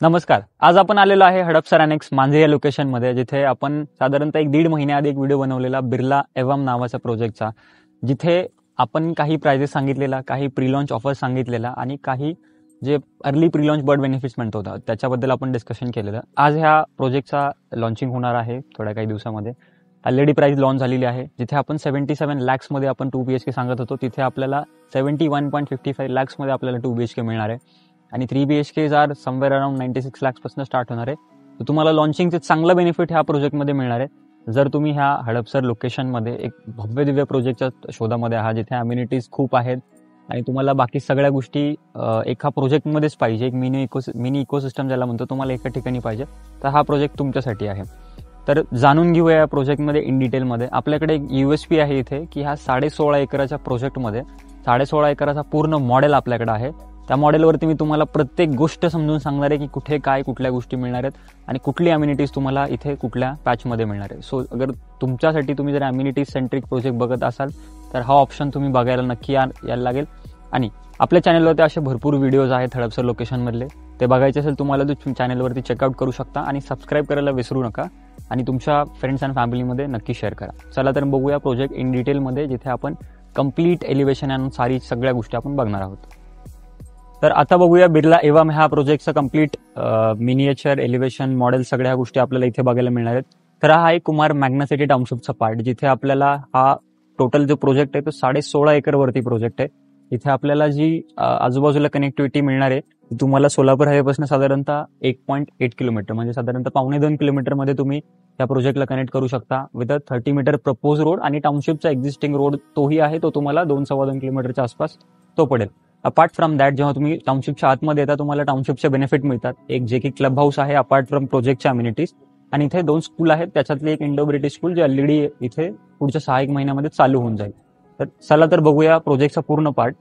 नमस्कार. आज आपण आलेलो आहे हडपसर अनेक्स मांजरी या लोकेशनमध्ये, जिथे आपण साधारणतः 1.5 महिन्याआधी एक व्हिडिओ बनवलेला बिर्ला एवम नावाच्या प्रोजेक्टचा, जिथे आपण काही प्राइजेस सांगितलेला, काही प्री लॉन्च ऑफर्स सांगितलेला आणि काही जे early pre launch bird benefits म्हणतो होता त्याच्याबद्दल आपण डिस्कशन केलेलं. आज ह्या प्रोजेक्टचा लॉन्चिंग होणार आहे थोड्या काही दिवसामध्ये. ऑलरेडी प्राइस लॉन्च झालेली आहे. जिथे आपण 77 लॅक्समध्ये आपण 2 BHK सांगत होतो, तिथे आपल्याला 71.55 लॅक्समध्ये आपल्याला 2 BHK मिळणार आहे. आणि 3 BHKs आर समवेअर अराउंड 96 लॅक्सपासून स्टार्ट होणार आहे. तर तुम्हाला लॉन्चिंगचे चांगलं बेनिफिट ह्या प्रोजेक्टमध्ये मिळणार आहे. जर तुम्ही ह्या हडपसर लोकेशनमध्ये एक भव्य दिव्य प्रोजेक्टच्या शोधामध्ये आहात, जिथे अम्युनिटीज खूप आहेत आणि तुम्हाला बाकी सगळ्या गोष्टी एका प्रोजेक्टमध्येच पाहिजे, एक मिनी इकोसिस्टम ज्याला म्हणतो, तुम्हाला एका ठिकाणी पाहिजे, तर हा प्रोजेक्ट तुमच्यासाठी आहे. तर जाणून घेऊया या प्रोजेक्टमध्ये इन डिटेलमध्ये. आपल्याकडे एक USP आहे इथे, की ह्या 16.5 एकराच्या प्रोजेक्टमध्ये 16.5 एकराचा पूर्ण मॉडेल आपल्याकडे आहे. त्या मॉडेलवरती मी तुम्हाला प्रत्येक गोष्ट समजून सांगणार आहे, की कुठे काय कुठल्या गोष्टी मिळणार आहेत आणि कुठली अम्युनिटीज तुम्हाला इथे कुठल्या पॅचमध्ये मिळणार आहे. सो अगर तुमच्यासाठी तुम्ही जर अम्युनिटी सेंट्रिक प्रोजेक्ट बघत असाल तर हा ऑप्शन तुम्ही बघायला नक्की यायला लागेल. आणि आपल्या चॅनलवरती असे भरपूर व्हिडिओज आहेत हडपसर लोकेशनमधले, ते बघायचे असेल तुम्हाला तर चॅनलवरती चेकआउट करू शकता आणि सबस्क्राईब करायला विसरू नका आणि तुमच्या फ्रेंड्स अँड फॅमिलीमध्ये नक्की शेअर करा. चला तर बघूया प्रोजेक्ट इन डिटेलमध्ये, जिथे आपण कम्प्लीट एलिव्हेशन आणि सगळ्या गोष्टी आपण बघणार आहोत. तर आता बघूया बिर्ला एवम ह्या प्रोजेक्टचं कम्प्लीट मिनिएचर एलिव्हेशन मॉडेल, सगळ्या गोष्टी आपल्याला इथे बघायला मिळणार आहेत. तर हा आहे कुमार मॅग्ना सिटी टाउनशिपचा पार्ट, जिथे आपल्याला हा टोटल जो प्रोजेक्ट आहे तो 16.5 एकरवरती प्रोजेक्ट आहे. इथे आपल्याला जी आजूबाजूला कनेक्टिव्हिटी मिळणार आहे ती तुम्हाला सोलापूर हायवेपासून साधारणतः 1.8 किलोमीटर म्हणजे साधारणतः 1.25 किलोमीटरमध्ये तुम्ही या प्रोजेक्टला कनेक्ट करू शकता विथ 30 मीटर प्रपोज रोड. आणि टाउनशिपचा एक्झिस्टिंग रोड तोही आहे, तो तुम्हाला 2-2.25 किलोमीटरच्या आसपास तो पडेल. अपार्ट फ्रॉम दॅट, जेव्हा तुम्ही टाउनशिपच्या आतमध्ये येता, तुम्हाला टाउनशिपचे बेनिफिट मिळतात. एक जे की क्लब हाऊस आहे अपार्ट फ्रॉम प्रोजेक्टच्या अम्युनिटीज, आणि इथे 2 स्कूल आहेत, त्याच्यातली एक इंडो ब्रिटिश स्कूल जे ऑलरेडी इथे पुढच्या 6 महिन्यामध्ये चालू होऊन जाईल. तर चला तर बघूया प्रोजेक्टचा पूर्ण पार्ट.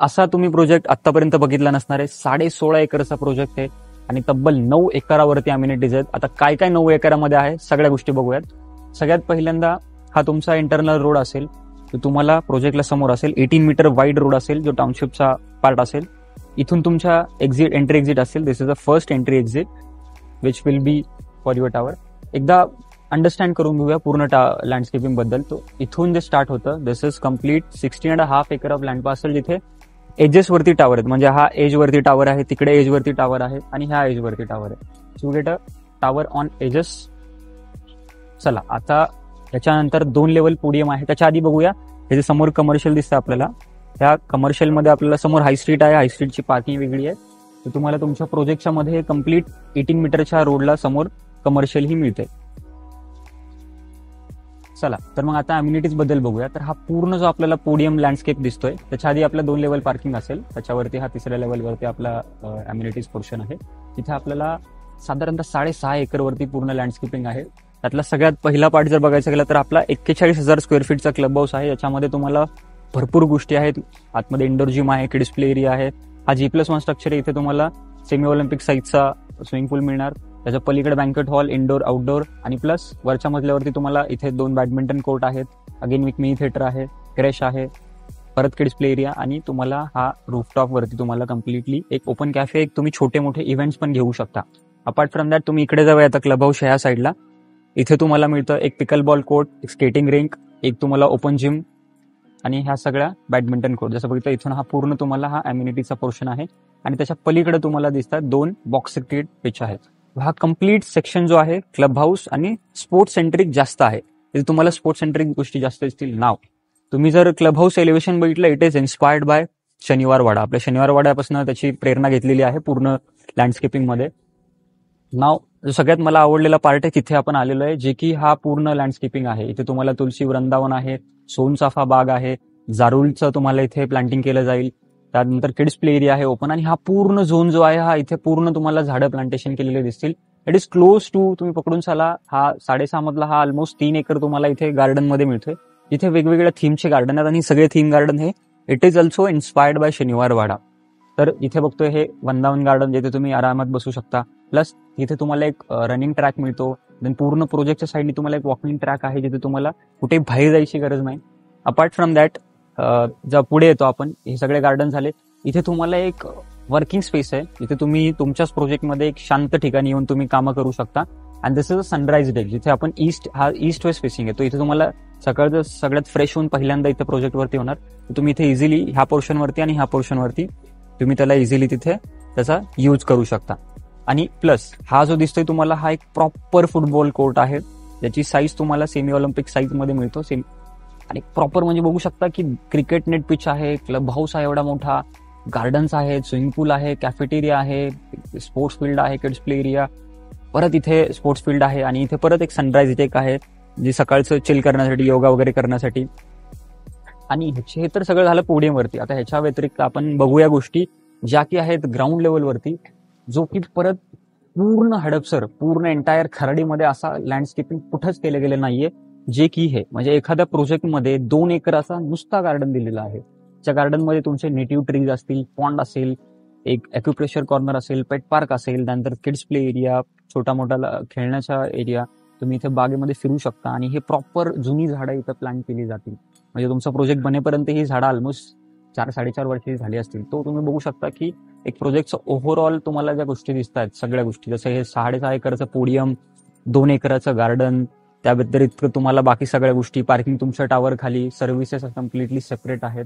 असा तुम्ही प्रोजेक्ट आतापर्यंत बघितला नसणार आहे. 16.5 एकरचा प्रोजेक्ट आहे आणि तब्बल 9 एकरावरती अम्युनिटीज आहेत. आता काय काय 9 एकरामध्ये आहे सगळ्या गोष्टी बघूयात. सगळ्यात पहिल्यांदा हा तुमचा इंटरनल रोड असेल, तो तुम्हाला प्रोजेक्टला समोर असेल. 18 मीटर वाईड रोड असेल, जो टाउनशिपचा पार्ट असेल. इथून तुमच्या एंट्री एक्झिट असेल. This is the first entry exit which will be for your tower. एकदा अंडरस्टँड करून घेऊया पूर्ण लँडस्केपिंग बद्दल. तो इथून जे स्टार्ट होतं, this is complete 16.5 acre of land parcel, जिथे एजेस वरती टावर आहेत. म्हणजे हा एज वरती टावर आहे, तिकडे एज वरती टावर आहे आणि ह्या एज वरती टावर आहे. So get a tower on edges. चला आता त्याच्यानंतर 2 लेवल पोडियम आहे. त्याच्या आधी बघूया, त्याच्या समोर कमर्शियल दिसतं आपल्याला. त्या कमर्शियलमध्ये आपल्याला समोर हाय स्ट्रीट आहे. हाय स्ट्रीटची पार्किंग वेगळी आहे. तर तुम्हाला तुमच्या प्रोजेक्टच्या मध्ये कम्प्लीट 18 मीटरच्या रोडला समोर कमर्शियल ही मिळते. चला तर मग आता अम्युनिटीज बद्दल बघूया. तर हा पूर्ण जो आपल्याला पोडियम लँडस्केप दिसतोय, त्याच्या आधी आपल्या 2 लेवल पार्किंग असेल, त्याच्यावरती हा 3ऱ्या लेवलवरती आपला अम्युनिटीज पोर्शन आहे. तिथे आपल्याला साधारणतः 6.5 एकरवरती पूर्ण लँडस्केपिंग आहे. त्यातला सगळ्यात पहिला पार्ट जर बघायचा गेला तर आपला 41,000 स्क्वेअर फीटचा क्लब हाऊस आहे. याच्यामध्ये तुम्हाला भरपूर गोष्टी आहेत. आतमध्ये इंडोर जिम आहे, किड्स प्ले एरिया आहे. हा G+1 स्ट्रक्चर आहे. इथे तुम्हाला सेमी ऑलिम्पिक साईजचा स्विमिंग पूल मिळणार. त्याच्या पलीकडे बँकेट हॉल, इंडोर आउटडोर, आणि प्लस वरच्या मजल्यावरती तुम्हाला इथे 2 बॅडमिंटन कोर्ट आहेत. अगेन विथ मिनी थिएटर आहे, क्रॅश आहे, परत किड्स प्ले एरिया, आणि तुम्हाला हा रूफटॉप वरती तुम्हाला कम्प्लिटली एक ओपन कॅफे, एक तुम्ही छोटे मोठे इव्हेंट्स पण घेऊ शकता. अपार्ट फ्रॉम दॅट तुम्ही इकडे जाऊया आता क्लब हाऊस ह्या साईडला. इथे तुम्हाला मिळतं एक पिकल बॉल कोर्ट, एक स्केटिंग रिंक, एक तुम्हाला ओपन जिम आणि ह्या सगळ्या बॅडमिंटन कोर्ट. जसं बघितलं इथून हा पूर्ण तुम्हाला हा अम्युनिटीचा पोर्शन आहे. आणि त्याच्या पलीकडे तुम्हाला दिसतात 2 बॉक्स क्रिकेट पिच आहेत. हा कम्प्लीट सेक्शन जो आहे क्लब हाऊस आणि स्पोर्ट्स सेंट्रिक जास्त आहे. इथे तुम्हाला स्पोर्ट्स सेंट्रिक गोष्टी जास्त दिसतील. नाव तुम्ही जर क्लब हाऊस एलिव्हेशन बघितलं, इट इज इन्स्पायर्ड बाय शनिवार वाडा. आपल्या शनिवार वाड्यापासून त्याची प्रेरणा घेतलेली आहे पूर्ण लँडस्केपिंग मध्ये. नाव जो सगळ्यात मला आवडलेला पार्ट आहे, तिथे आपण आलेलो आहे, जे की हा पूर्ण लँडस्केपिंग आहे. इथे तुम्हाला तुलसी वृंदावन आहे, सोनचाफा बाग आहे, जारुलचं तुम्हाला इथे प्लांटिंग केलं जाईल. त्यानंतर किड्स प्ले एरिया आहे ओपन, आणि हा पूर्ण झोन जो आहे हा इथे पूर्ण तुम्हाला झाडं प्लांटेशन केलेले दिसतील. इट इज क्लोज टू, तुम्ही पकडून चाला, हा 6.5 मधला हा ऑलमोस्ट 3 एकर तुम्हाला इथे गार्डन मध्ये मिळतोय. इथे वेगवेगळ्या थीमचे गार्डन आहेत आणि सगळे थीम गार्डन हे it is also inspired bye शनिवार वाडा. तर इथे बघतोय हे वृंदावन गार्डन, जिथे तुम्ही आरामात बसू शकता. प्लस इथे तुम्हाला एक रनिंग ट्रॅक मिळतो. देन पूर्ण प्रोजेक्टच्या साईडने तुम्हाला एक वॉकिंग ट्रॅक आहे, जिथे तुम्हाला कुठे बाहेर जायची गरज नाही. अपार्ट फ्रॉम दॅट, जर पुढे येतो आपण, हे सगळे गार्डन झाले. इथे तुम्हाला एक वर्किंग स्पेस आहे, जिथे तुम्ही तुमच्याच प्रोजेक्टमध्ये एक शांत ठिकाणी येऊन तुम्ही कामं करू शकता. आणि दिस इज अ सनराईज डेक, जिथे आपण ईस्ट वेस्ट फेसिंग आहे. तो इथे तुम्हाला सकाळचं सगळ्यात फ्रेश होऊन पहिल्यांदा इथे प्रोजेक्टवरती होणार. तुम्ही इथे इझिली ह्या पोर्शनवरती आणि ह्या पोर्शनवरती तुम्ही त्याला इझिली तिथे त्याचा यूज करू शकता. आणि प्लस हा जो दिसतोय तुम्हाला, हा एक प्रॉपर फुटबॉल कोर्ट आहे, ज्याची साईज तुम्हाला सेमी ऑलिम्पिक साईज मध्ये मिळतो. आणि प्रॉपर म्हणजे बघू शकता की क्रिकेट नेट पिच आहे, क्लब हाऊस आहे एवढा मोठा, गार्डन्स आहेत, स्विमिंग पूल आहे, कॅफेटेरिया आहे, स्पोर्ट्स फील्ड आहे, किड्स प्ले एरिया, परत इथे स्पोर्ट्स फील्ड आहे. आणि इथे परत एक सनराईज डेक आहे, जे सकाळचं चिल करण्यासाठी, योगा वगैरे करण्यासाठी. आणि हे तर सगळं झालं पोडियमवरती. आता ह्याच्या व्यतिरिक्त आपण बघूया गोष्टी ज्या की आहेत ग्राउंड लेवलवरती, जो की परत पूर्ण हडपसर, पूर्ण एंटायर खराडीमध्ये असा लँडस्केपिंग कुठंच केलं गेलं नाहीये, जे की हे म्हणजे एखाद्या प्रोजेक्टमध्ये 2 एकर असा नुसता गार्डन दिलेला आहे. त्या गार्डनमध्ये तुमचे नेटिव्ह ट्रीज असतील, पॉन्ड असेल, एक ॲक्युप्रेशर कॉर्नर असेल, पेट पार्क असेल, त्यानंतर किड्स प्ले एरिया, छोटा मोठा खेळण्याचा एरिया, तुम्ही इथे बागेमध्ये फिरू शकता. आणि हे प्रॉपर जुनी झाडं इथं प्लांट केली जातील. म्हणजे तुमचा प्रोजेक्ट बनेपर्यंत ही झाडं ऑलमोस्ट 4-4.5 वर्षाची झाली असतील. तो तुम्ही बघू शकता की एक प्रोजेक्टचं ओव्हरऑल तुम्हाला ज्या गोष्टी दिसत आहेत, सगळ्या गोष्टी, जसं हे 6.5 एकरचं पोडियम, 2 एकराचं गार्डन, त्या व्यतिरिक्त तुम्हाला बाकी सगळ्या गोष्टी, पार्किंग तुमच्या टावर खाली, सर्व्हिसेस कम्प्लिटली सेपरेट आहेत.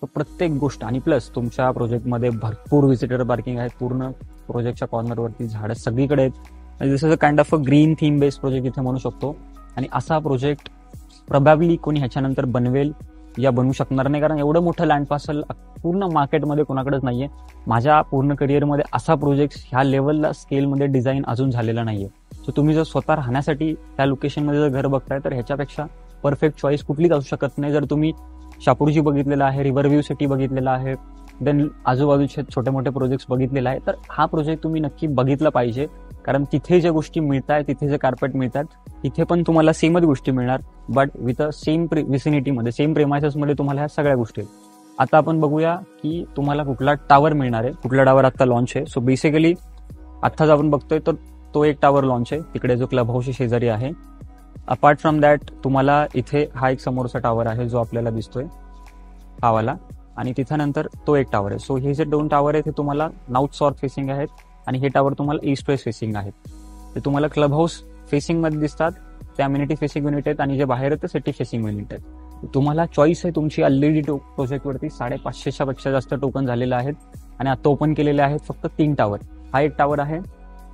तर प्रत्येक गोष्ट. आणि प्लस तुमच्या प्रोजेक्टमध्ये भरपूर व्हिजिटर पार्किंग आहेत, पूर्ण प्रोजेक्टच्या कॉर्नरवरती झाडं सगळीकडे आहेत. This is a kind of a green theme based project इथे म्हणू शकतो. आणि असा प्रोजेक्ट प्रोबॅबली कोणी ह्याच्यानंतर बनवेल या बनवू शकणार नाही, कारण एवढं मोठं लँड पार्सल पूर्ण मार्केटमध्ये कोणाकडेच नाहीये. माझ्या पूर्ण करिअरमध्ये असा प्रोजेक्ट ह्या लेवलला स्केलमध्ये डिझाईन अजून झालेला नाहीये. सो तुम्ही जर स्वतः राहण्यासाठी त्या लोकेशनमध्ये जर घर बघताय, तर ह्याच्यापेक्षा परफेक्ट चॉईस कुठलीच असू शकत नाही. जर तुम्ही शापूरजी बघितलेला आहे, रिव्हरव्ह्यू सिटी बघितलेला आहे, देन आजूबाजूचे छोटे मोठे प्रोजेक्ट्स बघितलेले आहे, तर हा प्रोजेक्ट तुम्ही नक्की बघितला पाहिजे. कारण तिथे ज्या गोष्टी मिळत आहेत, तिथे जे कार्पेट मिळतात, तिथे पण तुम्हाला सेमच गोष्टी मिळणार, बट विथ अ सेम विसिनिटीमध्ये, सेम प्रेमायसेसमध्ये तुम्हाला ह्या सगळ्या गोष्टी. आता आपण बघूया की तुम्हाला कुठला टावर मिळणार आहे, कुठला टावर आता लॉन्च आहे. सो बेसिकली आत्ताच आपण बघतोय तर तो एक टावर लॉन्च आहे, तिकडे जो क्लब हाऊसच्या शेजारी आहे. अपार्ट फ्रॉम दॅट तुम्हाला इथे हा एक समोरचा टावर आहे, जो आपल्याला दिसतोय हा वाला, आणि तिथं नंतर तो एक टावर आहे. सो हे जे 2 टावर आहेत, ते तुम्हाला नॉर्थ साऊथ फेसिंग आहेत, आणि हे टावर तुम्हाला ईस्ट वेस्ट फेसिंग आहेत. ते तुम्हाला क्लब हाऊस फेसिंग मध्ये दिसतात, ते अम्युनिटी फेसिंग युनिट आहेत, आणि जे बाहेर आहेत ते सिटी फेसिंग युनिट आहेत. तुम्हाला चॉईस आहे तुमची. ऑलरेडी प्रोजेक्टवरती 550च्या पेक्षा जास्त टोकन झालेले आहेत, आणि आता ओपन केलेले आहेत फक्त 3 टावर. हा एक टावर आहे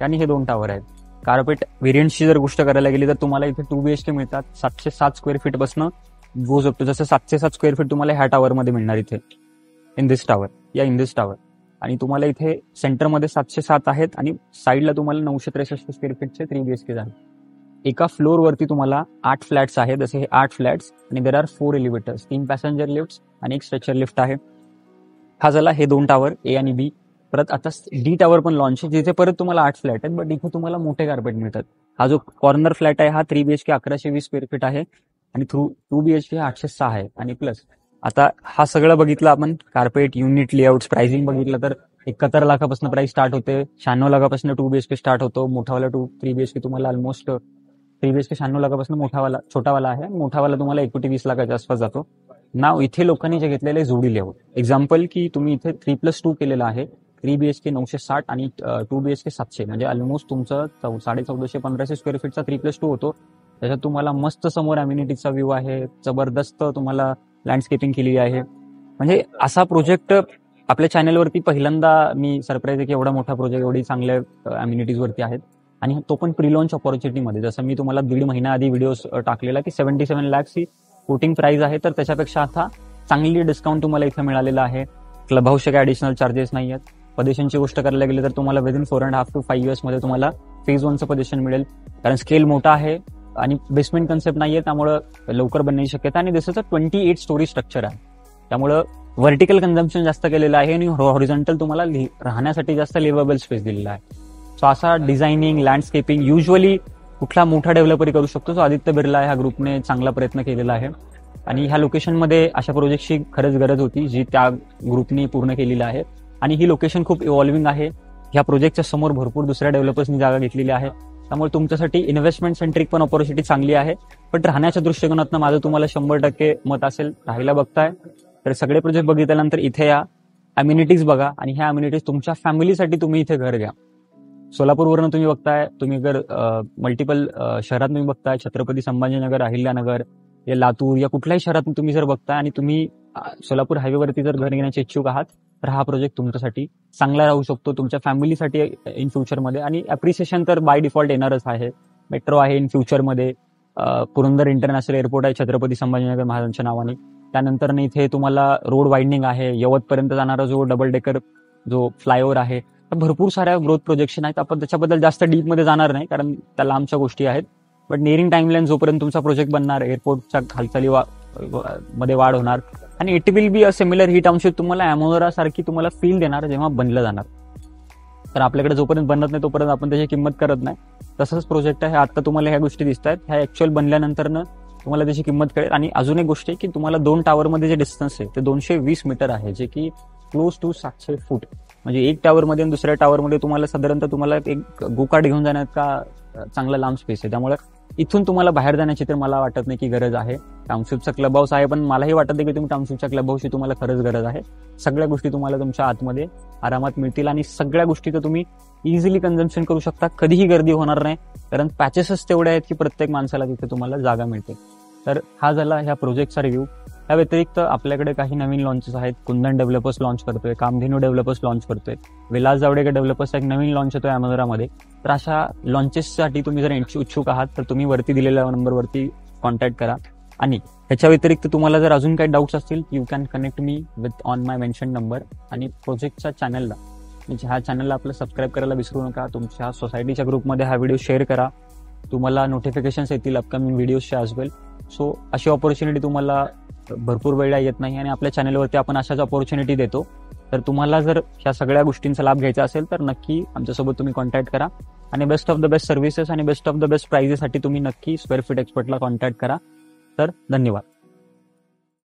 आणि हे 2 टावर आहेत. कार्पेट व्हेरियंटची जर गोष्ट करायला गेली तर तुम्हाला इथे 2 BHK मिळतात. 707 स्क्वेअर फीट पासून गोज अप टू, जसं 707 स्क्वेअर फीट तुम्हाला ह्या टावरमध्ये मिळणार इथे, इन दिस टावर. आणि तुम्हाला इथे सेंटरमध्ये 707 आहेत, आणि साईडला तुम्हाला 963 स्क्वेअर फीटचे 3 BHK आहेत. एका फ्लोअरवरती तुम्हाला 8 फ्लॅट्स आहेत, जसे हे 8 फ्लॅट्स, आणि देर आर 4 एलिव्हेटर्स, 3 पॅसेंजर लिफ्ट आणि एक स्ट्रेचर लिफ्ट आहे. हा झाला हे 2 टावर ए आणि बी. परत आता डी टावर पण लॉन्च आहे, जिथे परत तुम्हाला 8 फ्लॅट आहेत, बट इथे तुम्हाला मोठे कार्पेट मिळतात. हा जो कॉर्नर फ्लॅट आहे, हा 3 BHK 1120 स्क्वेअर फीट आहे, आणि 2 BHK 806 आहे. आणि प्लस आता हा सगळं बघितलं आपण, कार्पेट, युनिट, लेआउट, प्राइसिंग बघितलं तर 71 लाखापासून प्राइस स्टार्ट होते, 96 लाखापासून 2 BHK स्टार्ट होतो. मोठावाला 3 BHK तुम्हाला ऑलमोस्ट 3 BHK 96 लाखापासून छोटावाला आहे, मोठावाला तुम्हाला 21-20 लाखाच्या आसपास जातो. नाव इथे लोकांनी जे घेतलेले जोडी लेआउट, एक्झाम्पल की तुम्ही इथे 3+2 केलेलं आहे, 3 BHK 960 आणि 2 BHK 700, म्हणजे ऑलमोस्ट तुमचं 1450-1500 स्क्वेअर फीटचा 3+2 होतो. त्याच्यात तुम्हाला मस्त समोर अम्युनिटीचा व्ह्यू आहे, जबरदस्त तुम्हाला लँडस्केपिंग केली आहे. म्हणजे असा प्रोजेक्ट आपल्या चॅनलवरती पहिल्यांदा मी सरप्राईज आहे की एवढा मोठा प्रोजेक्ट एवढी चांगल्या अम्युनिटीजवरती आहेत, आणि तो पण प्री लॉन्च ऑपॉर्च्युनिटीमध्ये. जसं मी तुम्हाला 1.5 महिना आधी व्हिडिओ टाकलेला की 77 lakhs ही कोटिंग प्राइस आहे, तर त्याच्यापेक्षा आता चांगली डिस्काउंट तुम्हाला इथे मिळालेला आहे. क्लब हाऊसचे काही ॲडिशनल चार्जेस नाही आहेत. पदेशनची गोष्ट करायला गेली तर तुम्हाला विदिन 4.5 to 5 years मध्ये तुम्हाला फेज 1चं पदेशन मिळेल, कारण स्केल मोठा आहे आणि बेसमेंट कन्सेप्ट नाहीये, त्यामुळं लवकर बनण्याची शक्यता. आणि दिस इज अ 28 स्टोरी स्ट्रक्चर आहे, त्यामुळं व्हर्टिकल कन्झम्पशन जास्त केलेलं आहे, आणि हॉरिझॉन्टल तुम्हाला राहण्यासाठी जास्त लिव्हेबल स्पेस दिलेला आहे. सो असा डिझायनिंग, लँडस्केपिंग युजली कुठला मोठा डेव्हलपरही करू शकतो. सो आदित्य बिर्ला ह्या ग्रुपने चांगला प्रयत्न केलेला आहे, आणि ह्या लोकेशनमध्ये अशा प्रोजेक्टची खरंच गरज होती, जी त्या ग्रुपने पूर्ण केलेली आहे. आणि ही लोकेशन खूप इव्हॉल्विंग आहे. ह्या प्रोजेक्टच्या समोर भरपूर दुसऱ्या डेव्हलपर्सनी जागा घेतलेली आहे, त्यामुळे तुमच्यासाठी इन्व्हेस्टमेंट सेंट्रिक पण ऑपॉर्च्युनिटी चांगली आहे. पण राहण्याच्या दृष्टिकोनातून माझं तुम्हाला 100% मत असेल. राहायला बघताय तर सगळे प्रोजेक्ट बघितल्यानंतर इथे या, अम्युनिटीज बघा आणि ह्या अम्युनिटीज तुमच्या फॅमिलीसाठी तुम्ही इथे घर घ्या. सोलापूरवरून तुम्ही बघताय, तुम्ही जर मल्टिपल शहरात तुम्ही बघताय, छत्रपती संभाजीनगर, अहिल्यानगर या लातूर या कुठल्याही शहरात तुम्ही जर बघताय आणि तुम्ही सोलापूर हायवेवरती जर घर घेण्याचे इच्छुक आहात, तर हा प्रोजेक्ट तुमच्यासाठी चांगला राहू शकतो, तुमच्या फॅमिलीसाठी इन फ्युचरमध्ये. आणि अप्रिसिएशन तर बाय डिफॉल्ट येणारच आहे. मेट्रो आहे इन फ्युचरमध्ये, पुरंदर इंटरनॅशनल एअरपोर्ट आहे छत्रपती संभाजीनगर महाराजांच्या नावाने. त्यानंतर इथे तुम्हाला रोड वाइडनिंग आहे, यवतपर्यंत जाणारा जो डबल डेकर जो फ्लायओव्हर आहे. भरपूर साऱ्या ग्रोथ प्रोजेक्शन आहेत. आपण त्याच्याबद्दल जास्त डीपमध्ये जाणार नाही कारण त्या लांबच्या गोष्टी आहेत. बट निअरिंग टाइमलाईन जोपर्यंत तुमचा प्रोजेक्ट बनणार, एअरपोर्टच्या हालचाली मध्ये वाढ होणार आणि it will be a similar he township तुम्हाला अॅमोरा सारखी तुम्हाला फील देणार जेव्हा बनलं जाणार. तर आपल्याकडे जोपर्यंत बनत नाही तोपर्यंत आपण त्याची किंमत करत नाही. तसंच प्रोजेक्ट आहे. आता तुम्हाला ह्या गोष्टी दिसत आहेत, ह्या ऍक्च्युअल बनल्यानंतरनं तुम्हाला त्याची किंमत कळेल. आणि अजून एक गोष्ट आहे की तुम्हाला 2 टावरमध्ये जे डिस्टन्स आहे ते 220 मीटर आहे, जे की क्लोज टू 700 फूट. म्हणजे एक टावरमध्ये आणि दुसऱ्या टावरमध्ये तुम्हाला साधारणतः तुम्हाला एक गोकार्ट घेऊन जाण्यात का चांगला लांब स्पेस आहे. त्यामुळे इथून तुम्हाला बाहेर जाण्याची तर मला वाटत नाही की गरज आहे. टाउनशिपचा क्लब हाऊस आहे, पण मलाही वाटत नाही की तुम्ही टाउनशिपच्या क्लब हाऊसची तुम्हाला खरंच गरज आहे. सगळ्या गोष्टी तुम्हाला तुमच्या आतमध्ये आरामात मिळतील आणि सगळ्या गोष्टीचं तुम्ही इझिली कन्झम्पशन करू शकता. कधीही गर्दी होणार नाही कारण पॅचेसच तेवढे आहेत की प्रत्येक माणसाला तिथे तुम्हाला जागा मिळते. तर हा झाला ह्या प्रोजेक्टचा रिव्ह्यू. या व्यतिरिक्त आपल्याकडे काही नवीन लॉन्चेस आहेत. कुंदन डेव्हलपर्स लॉन्च करतोय, कामधेनू डेव्हलपर्स लॉन्च करतोय, विलास जावडेकर डेव्हलपर्सचा एक नवीन लॉन्च येतोय अॅमेझॉनमध्ये. तर अशा लॉन्चेससाठी तुम्ही जर इच्छुक आहात तर तुम्ही वरती दिलेल्या नंबरवरती कॉन्टॅक्ट करा. आणि ह्याच्या व्यतिरिक्त तुम्हाला जर अजून काही डाऊट्स असतील, you can connect me with on my mention number. आणि प्रोजेक्टच्या चॅनलला म्हणजे ह्या चॅनलला आपलं सबस्क्राईब करायला विसरू नका. तुमच्या सोसायटीच्या ग्रुपमध्ये हा व्हिडिओ शेअर करा. तुम्हाला नोटिफिकेशन्स येतील अपकमिंग व्हिडिओजच्या ॲज वेल. सो अशी ऑपॉर्च्युनिटी तुम्हाला भरपूर वेळा येत नाही आणि आपल्या चॅनलवरती आपण अशाच ऑपॉर्च्युनिटी देतो. तर तुम्हाला जर ह्या सगळ्या गोष्टींचा लाभ घ्यायचा असेल तर नक्की आमच्यासोबत तुम्ही कॉन्टॅक्ट करा. आणि best of the best services आणि बेस्ट ऑफ द बेस्ट प्राइजेससाठी तुम्ही नक्की स्क्वेअर फीट एक्सपर्टला कॉन्टॅक्ट करा. तर धन्यवाद.